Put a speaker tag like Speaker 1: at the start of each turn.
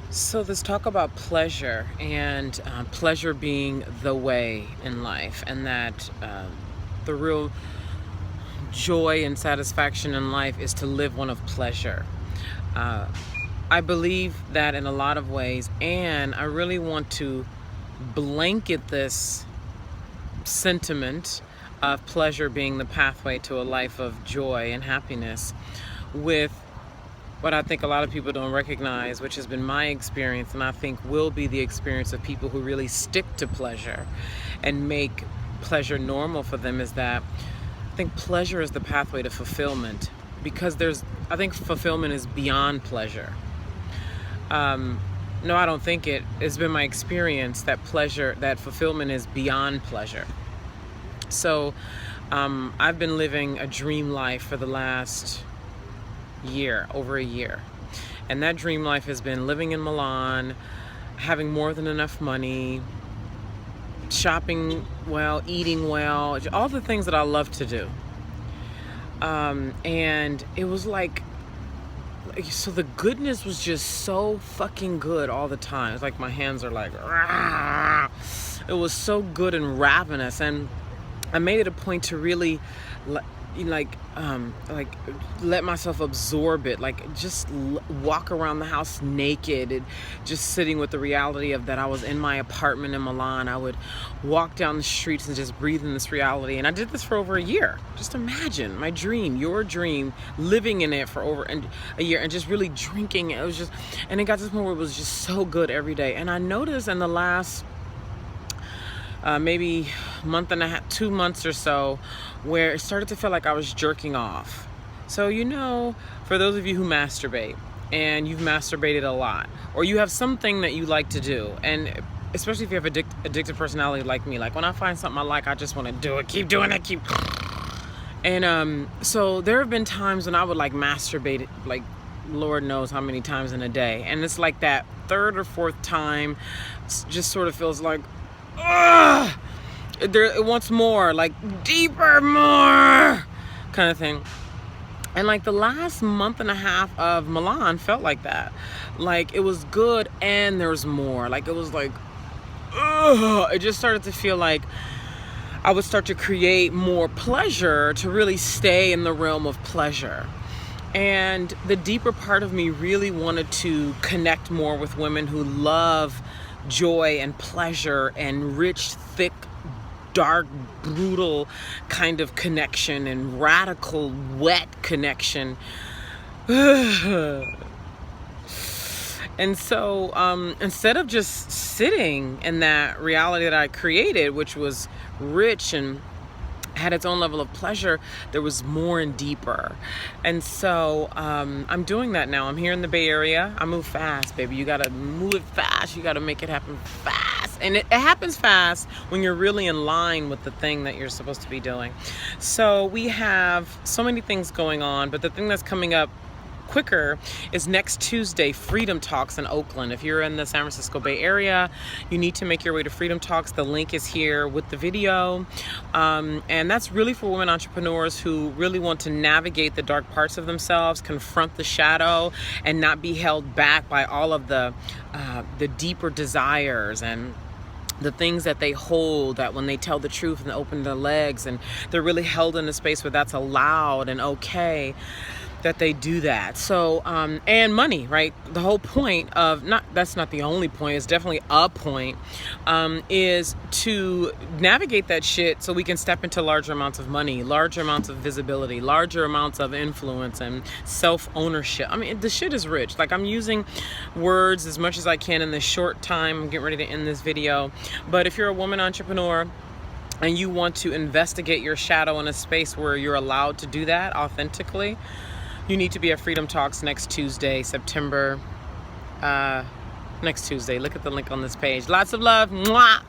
Speaker 1: So let's talk about pleasure and pleasure being the way in life, and that the real joy and satisfaction in life is to live one of pleasure. Uh, I believe that in a lot of ways, and I really want to blanket this sentiment of pleasure being the pathway to a life of joy and happiness with what I think a lot of people don't recognize, which has been my experience, and I think will be the experience of people who really stick to pleasure and make pleasure normal for them, is that I think pleasure is the pathway to fulfillment, because I think fulfillment is beyond pleasure. No, I don't think it. It's been my experience that that fulfillment is beyond pleasure. So I've been living a dream life for the last year, over a year. And that dream life has been living in Milan, having more than enough money, shopping well, eating well, all the things that I love to do. And it was so the goodness was just so fucking good all the time. It's like my hands are like, "Rah!" It was so good and ravenous. And I made it a point to really let myself absorb it, just walk around the house naked and just sitting with the reality of that I was in my apartment in Milan. I would walk down the streets and just breathe in this reality, and I did this for over a year. Just imagine my dream, your dream, living in it for over a year and just really drinking. It was just, and it got to this point where it was just so good every day. And I noticed in the last maybe month and a half, 2 months or so, where it started to feel like I was jerking off. So, for those of you who masturbate, and you've masturbated a lot, or you have something that you like to do, and especially if you have addictive personality like me, like when I find something I like, I just want to do it, keep doing it, and so there have been times when I would masturbate, Lord knows how many times in a day, and it's like that third or fourth time just sort of feels like, ugh, it wants more, deeper, more kind of thing. And the last month and a half of Milan felt like that. It was good and there was more. It was ugh. It just started to feel like I would start to create more pleasure to really stay in the realm of pleasure. And the deeper part of me really wanted to connect more with women who love joy and pleasure and rich, thick, dark, brutal kind of connection and radical, wet connection. And so instead of just sitting in that reality that I created, which was rich and had its own level of pleasure, there was more and deeper. And so I'm doing that now. I'm here in the Bay Area. I move fast, baby. You gotta move it fast. You gotta make it happen fast. And it happens fast when you're really in line with the thing that you're supposed to be doing. So we have so many things going on, but the thing that's coming up quicker is next Tuesday, Freedom Talks in Oakland. If you're in the San Francisco Bay Area, you need to make your way to Freedom Talks. The link is here with the video. And that's really for women entrepreneurs who really want to navigate the dark parts of themselves, confront the shadow, and not be held back by all of the deeper desires and the things that they hold, that when they tell the truth and open their legs, and they're really held in a space where that's allowed and okay, that they do that. So and money, right? The whole point of, that's not the only point, it's definitely a point, is to navigate that shit so we can step into larger amounts of money, larger amounts of visibility, larger amounts of influence and self-ownership. I mean, the shit is rich. I'm using words as much as I can in this short time. I'm getting ready to end this video. But if you're a woman entrepreneur and you want to investigate your shadow in a space where you're allowed to do that authentically, you need to be at Freedom Talks next Tuesday, September, next Tuesday. Look at the link on this page. Lots of love. Mwah!